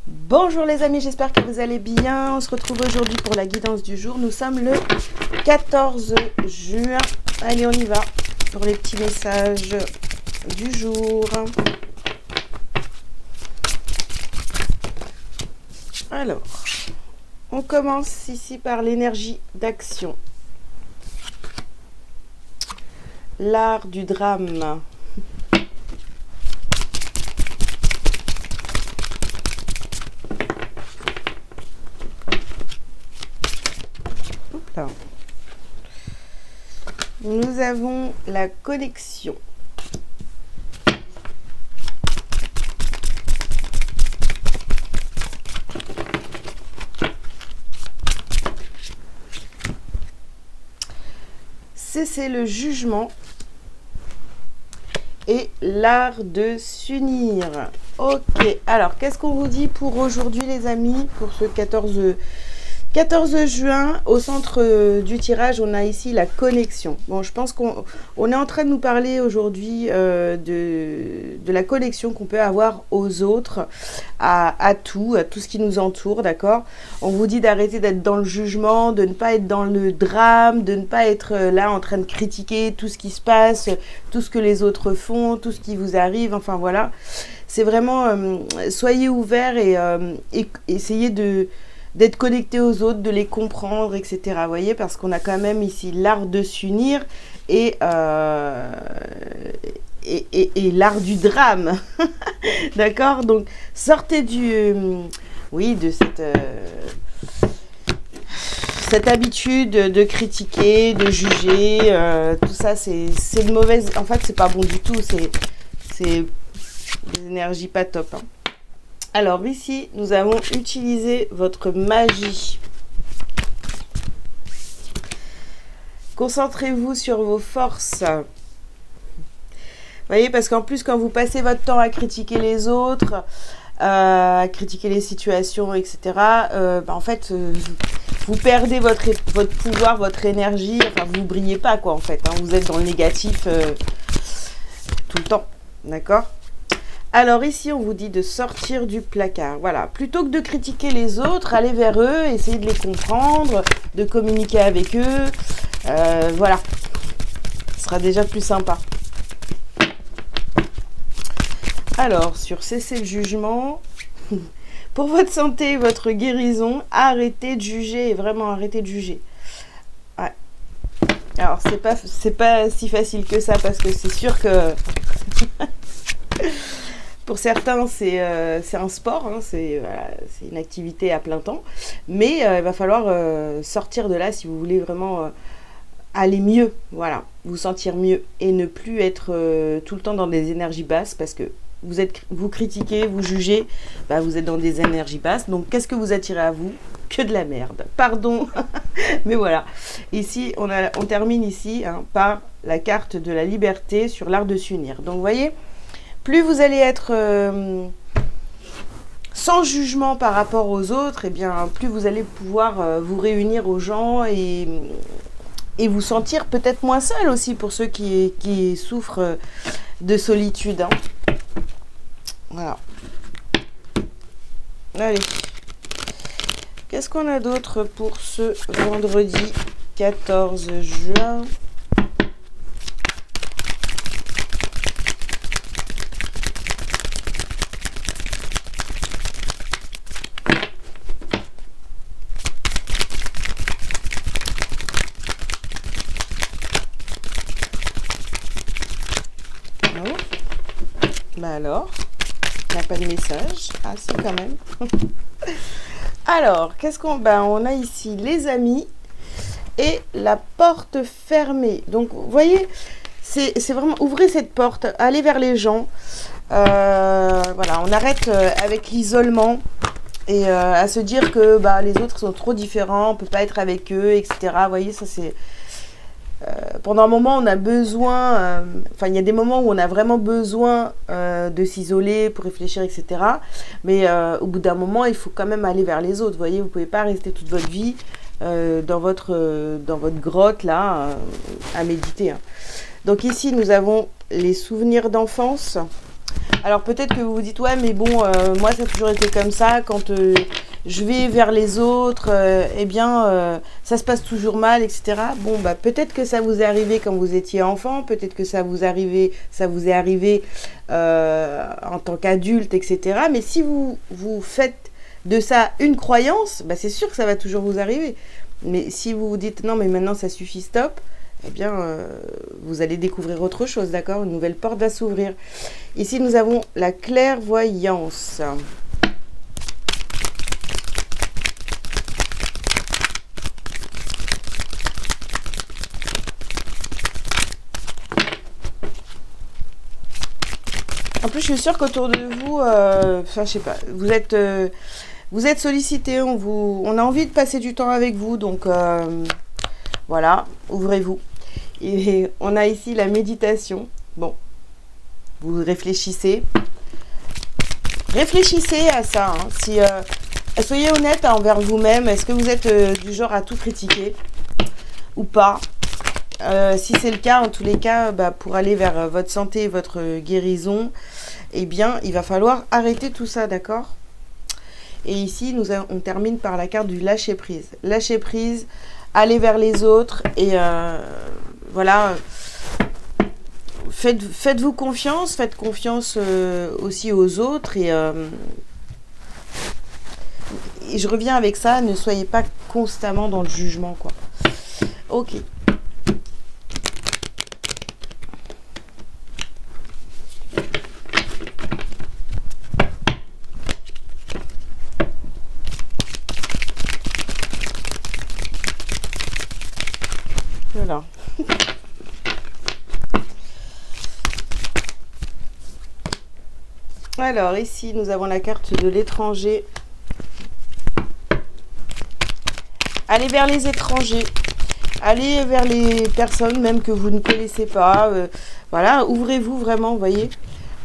Bonjour les amis, j'espère que vous allez bien. On se retrouve aujourd'hui pour la guidance du jour. Nous sommes le 14 juin. Allez, on y va pour les petits messages du jour. Alors, on commence ici par l'énergie d'action. L'art du drame. Là. Nous avons la connexion. Cesser le jugement et l'art de s'unir. Ok, alors qu'est-ce qu'on vous dit pour aujourd'hui les amis, pour ce 14 juin, au centre du tirage, on a ici la connexion. Bon, je pense qu'on est en train de nous parler aujourd'hui de la connexion qu'on peut avoir aux autres, à tout ce qui nous entoure, d'accord? On vous dit d'arrêter d'être dans le jugement, de ne pas être dans le drame, de ne pas être là en train de critiquer tout ce qui se passe, tout ce que les autres font, tout ce qui vous arrive, enfin voilà. C'est vraiment, soyez ouverts et essayez d'être connecté aux autres, de les comprendre, etc. Vous voyez, parce qu'on a quand même ici l'art de s'unir et l'art du drame. D'accord? Donc, sortez de cette habitude de critiquer, de juger. Tout ça, c'est de mauvaise... En fait, c'est pas bon du tout. C'est des énergies pas top, hein. Alors ici, nous avons utilisé votre magie. Concentrez-vous sur vos forces. Vous voyez, parce qu'en plus, quand vous passez votre temps à critiquer les autres, à critiquer les situations, etc., en fait, vous perdez votre pouvoir, votre énergie. Enfin, vous ne brillez pas, quoi, en fait, hein. Vous êtes dans le négatif tout le temps. D'accord ? Alors ici, on vous dit de sortir du placard. Voilà, plutôt que de critiquer les autres, allez vers eux, essayez de les comprendre, de communiquer avec eux. Voilà, ce sera déjà plus sympa. Alors, sur cesser le jugement, pour votre santé et votre guérison, arrêtez de juger, vraiment arrêtez de juger. Ouais. Alors, c'est pas si facile que ça, parce que c'est sûr que... Pour certains, c'est un sport, hein, c'est une activité à plein temps. Mais il va falloir sortir de là si vous voulez vraiment aller mieux, voilà, vous sentir mieux et ne plus être tout le temps dans des énergies basses parce que vous critiquez, vous jugez, vous êtes dans des énergies basses. Donc, qu'est-ce que vous attirez à vous? Que de la merde. Pardon, mais voilà. Ici, on termine ici par la carte de la liberté sur l'art de s'unir. Donc, vous voyez, plus vous allez être sans jugement par rapport aux autres, et bien plus vous allez pouvoir vous réunir aux gens et vous sentir peut-être moins seul aussi pour ceux qui souffrent de solitude, hein. Voilà. Allez. Qu'est-ce qu'on a d'autre pour ce vendredi 14 juin ? Alors, il n'y a pas de message. Ah si, quand même. Alors, qu'est-ce qu'on... on a ici les amis et la porte fermée. Donc, vous voyez, c'est vraiment... Ouvrez cette porte, allez vers les gens. Voilà, on arrête avec l'isolement et à se dire que les autres sont trop différents, on ne peut pas être avec eux, etc. Vous voyez, ça c'est... pendant un moment, on a besoin, il y a des moments où on a vraiment besoin de s'isoler pour réfléchir, etc. Mais au bout d'un moment, il faut quand même aller vers les autres. Vous voyez, vous ne pouvez pas rester toute votre vie dans votre grotte, là, à méditer, hein. Donc ici, nous avons les souvenirs d'enfance. Alors peut-être que vous vous dites, ouais, mais bon, moi ça a toujours été comme ça, quand je vais vers les autres, eh bien, ça se passe toujours mal, etc. Bon, bah peut-être que ça vous est arrivé quand vous étiez enfant, peut-être que ça vous est arrivé en tant qu'adulte, etc. Mais si vous faites de ça une croyance, bah c'est sûr que ça va toujours vous arriver. Mais si vous vous dites, non, mais maintenant ça suffit, stop, eh bien, vous allez découvrir autre chose, d'accord? Une nouvelle porte va s'ouvrir. Ici, nous avons la clairvoyance. En plus, je suis sûre qu'autour de vous, enfin, je sais pas, vous êtes sollicité, on a envie de passer du temps avec vous, donc voilà, ouvrez-vous. Et on a ici la méditation. Bon, vous réfléchissez. Réfléchissez à ça. Hein. Soyez honnête envers vous-même. Est-ce que vous êtes du genre à tout critiquer ou pas? Si c'est le cas, en tous les cas, bah, pour aller vers votre santé et votre guérison, eh bien, il va falloir arrêter tout ça, d'accord? Et ici, on termine par la carte du lâcher-prise. Lâcher-prise, aller vers les autres et voilà. Faites-vous confiance, faites confiance aussi aux autres et je reviens avec ça, ne soyez pas constamment dans le jugement, quoi. Ok. Voilà. Alors ici nous avons la carte de l'étranger. Allez vers les étrangers, allez vers les personnes même que vous ne connaissez pas. Voilà, ouvrez-vous vraiment, vous voyez.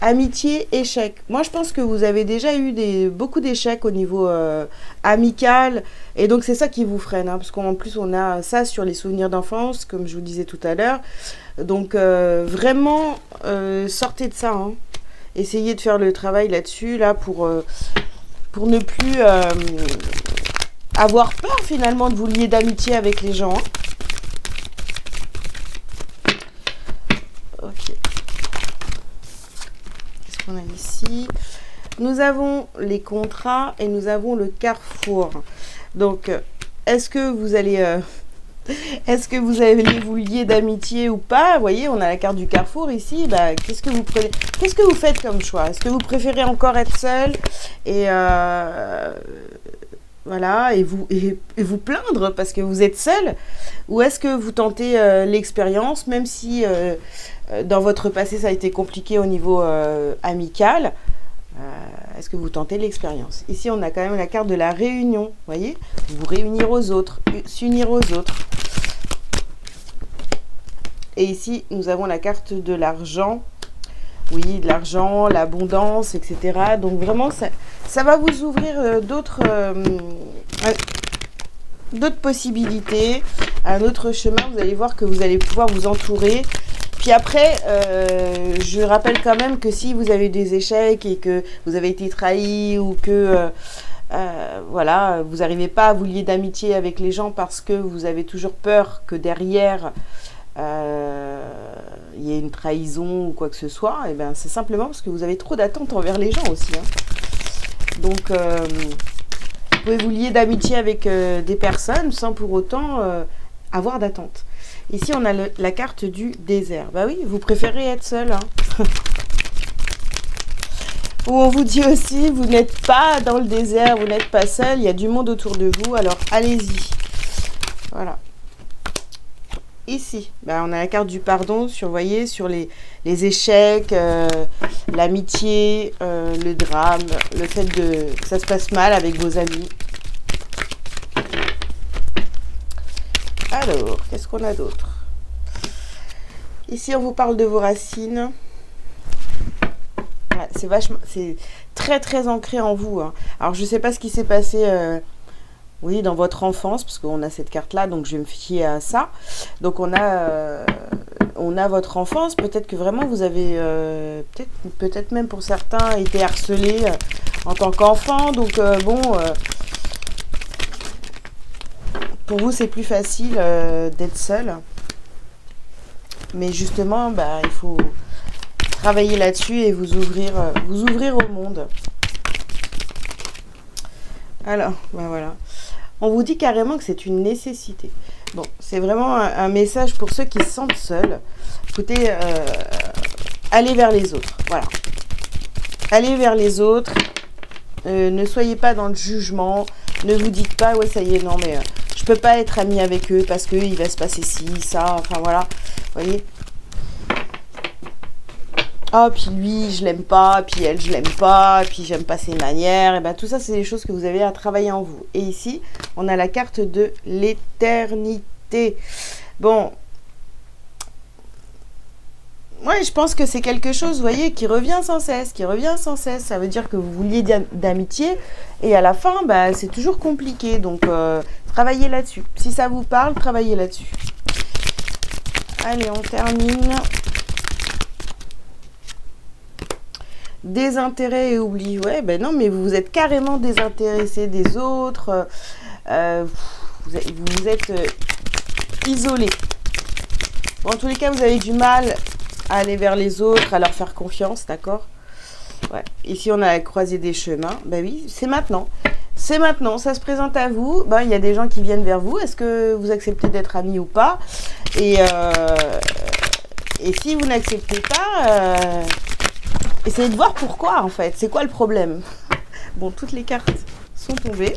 Amitié, échec. Moi, je pense que vous avez déjà eu beaucoup d'échecs au niveau amical. Et donc, c'est ça qui vous freine. Hein, parce qu'en plus, on a ça sur les souvenirs d'enfance, comme je vous disais tout à l'heure. Donc, vraiment, sortez de ça. Hein. Essayez de faire le travail là-dessus, là, pour ne plus avoir peur, finalement, de vous lier d'amitié avec les gens. Hein. Ok. On a ici, nous avons les contrats et nous avons le carrefour. Donc, est-ce que vous allez vous lier d'amitié ou pas? Vous voyez, on a la carte du carrefour ici. Bah, qu'est-ce que vous prenez? Qu'est-ce que vous faites comme choix? Est-ce que vous préférez encore être seul et voilà, et vous plaindre parce que vous êtes seul? Ou est-ce que vous tentez l'expérience, même si dans votre passé ça a été compliqué au niveau amical? Est-ce que vous tentez l'expérience? Ici, on a quand même la carte de la réunion. Vous voyez, vous réunir aux autres, s'unir aux autres. Et ici, nous avons la carte de l'argent. Oui, de l'argent, l'abondance, etc. Donc vraiment, ça va vous ouvrir d'autres possibilités, un autre chemin. Vous allez voir que vous allez pouvoir vous entourer. Puis après, je rappelle quand même que si vous avez des échecs et que vous avez été trahi ou que voilà, vous n'arrivez pas à vous lier d'amitié avec les gens parce que vous avez toujours peur que derrière il y ait une trahison ou quoi que ce soit, et ben c'est simplement parce que vous avez trop d'attentes envers les gens aussi. Hein. Donc, vous pouvez vous lier d'amitié avec des personnes sans pour autant avoir d'attente. Ici, on a la carte du désert. Bah oui, vous préférez être seul. Hein. Où on vous dit aussi, vous n'êtes pas dans le désert, vous n'êtes pas seul, il y a du monde autour de vous, alors allez-y. Voilà. Ici, bah, on a la carte du pardon, vous voyez, sur les échecs, l'amitié, le drame, le fait que ça se passe mal avec vos amis. Alors, qu'est-ce qu'on a d'autre? Ici, on vous parle de vos racines. Ouais, c'est très très ancré en vous. Hein. Alors, je ne sais pas ce qui s'est passé Oui, dans votre enfance, parce qu'on a cette carte-là, donc je vais me fier à ça. Donc on a votre enfance. Peut-être que vraiment vous avez, peut-être même pour certains, été harcelé en tant qu'enfant. Donc bon, pour vous c'est plus facile d'être seul. Mais justement, bah, il faut travailler là-dessus et vous ouvrir au monde. Alors, bah voilà. On vous dit carrément que c'est une nécessité. Bon, c'est vraiment un message pour ceux qui se sentent seuls. Écoutez, allez vers les autres. Voilà. Allez vers les autres. Ne soyez pas dans le jugement. Ne vous dites pas, ouais, ça y est, non, mais je peux pas être amie avec eux parce qu'il va se passer ci, ça. Enfin, voilà. Vous voyez ? Ah, puis lui, je l'aime pas, puis elle, je l'aime pas, puis j'aime pas ses manières. Et ben tout ça, c'est des choses que vous avez à travailler en vous. Et ici, on a la carte de l'éternité. Bon, ouais, je pense que c'est quelque chose, vous voyez, qui revient sans cesse, qui revient sans cesse. Ça veut dire que vous vouliez d'amitié, et à la fin, bah, c'est toujours compliqué. Donc, travaillez là-dessus. Si ça vous parle, travaillez là-dessus. Allez, on termine. Désintérêt et oubli. Ouais, ben non, mais vous êtes carrément désintéressé des autres. Vous êtes isolé. Bon, en tous les cas, vous avez du mal à aller vers les autres, à leur faire confiance, d'accord? Ouais. Ici, on a la croisée des chemins. Ben oui, c'est maintenant. C'est maintenant, ça se présente à vous. Ben, il y a des gens qui viennent vers vous. Est-ce que vous acceptez d'être amis ou pas? Et si vous n'acceptez pas... essayez de voir pourquoi, en fait. C'est quoi le problème? Bon, toutes les cartes sont tombées.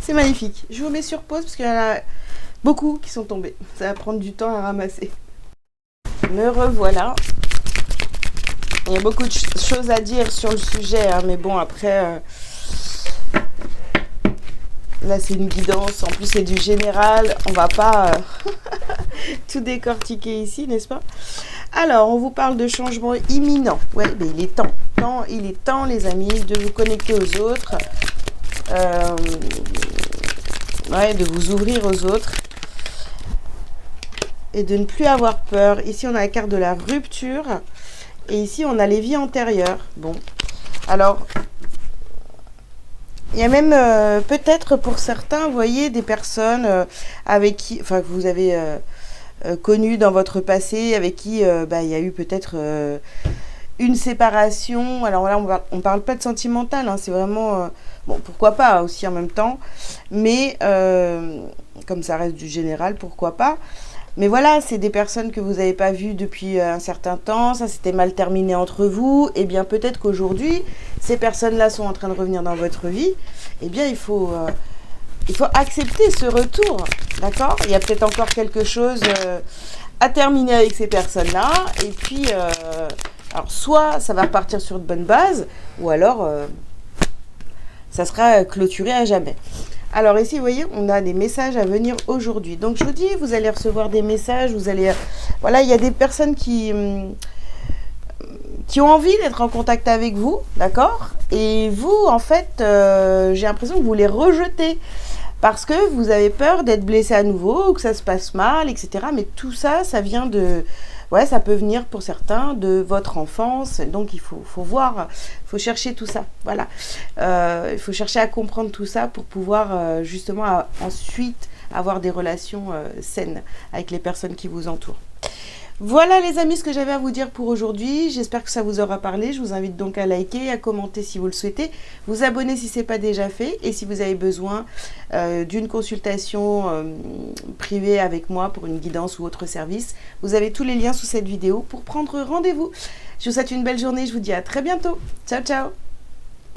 C'est magnifique. Je vous mets sur pause parce qu'il y en a beaucoup qui sont tombées. Ça va prendre du temps à ramasser. Me revoilà. Il y a beaucoup de choses à dire sur le sujet, hein, mais bon, après... là, c'est une guidance. En plus, c'est du général. On va pas tout décortiquer ici, n'est-ce pas? Alors, on vous parle de changement imminent. Ouais, mais il est temps. Il est temps, les amis, de vous connecter aux autres. Ouais, de vous ouvrir aux autres. Et de ne plus avoir peur. Ici, on a la carte de la rupture. Et ici, on a les vies antérieures. Bon. Alors, il y a même peut-être pour certains, vous voyez, des personnes avec qui, enfin, que vous avez connues dans votre passé, avec qui bah, il y a eu peut-être une séparation. Alors là, on parle pas de sentimental, hein, c'est vraiment, bon, pourquoi pas aussi en même temps, mais comme ça reste du général, pourquoi pas. Mais voilà, c'est des personnes que vous n'avez pas vues depuis un certain temps, ça s'était mal terminé entre vous, et bien peut-être qu'aujourd'hui, ces personnes-là sont en train de revenir dans votre vie, et bien il faut accepter ce retour, d'accord? Il y a peut-être encore quelque chose à terminer avec ces personnes-là, et puis, alors soit ça va repartir sur de bonnes bases, ou alors ça sera clôturé à jamais. Alors ici, vous voyez, on a des messages à venir aujourd'hui. Donc je vous dis, vous allez recevoir des messages, vous allez... Voilà, il y a des personnes qui ont envie d'être en contact avec vous, d'accord? Et vous, en fait, j'ai l'impression que vous les rejetez parce que vous avez peur d'être blessé à nouveau, ou que ça se passe mal, etc. Mais tout ça, ça vient de... Ouais, ça peut venir pour certains de votre enfance, donc il faut voir, il faut chercher tout ça, voilà. Il faut chercher à comprendre tout ça pour pouvoir justement ensuite avoir des relations saines avec les personnes qui vous entourent. Voilà les amis ce que j'avais à vous dire pour aujourd'hui, j'espère que ça vous aura parlé, je vous invite donc à liker, à commenter si vous le souhaitez, vous abonner si ce n'est pas déjà fait, et si vous avez besoin d'une consultation privée avec moi pour une guidance ou autre service, vous avez tous les liens sous cette vidéo pour prendre rendez-vous. Je vous souhaite une belle journée, je vous dis à très bientôt, ciao ciao.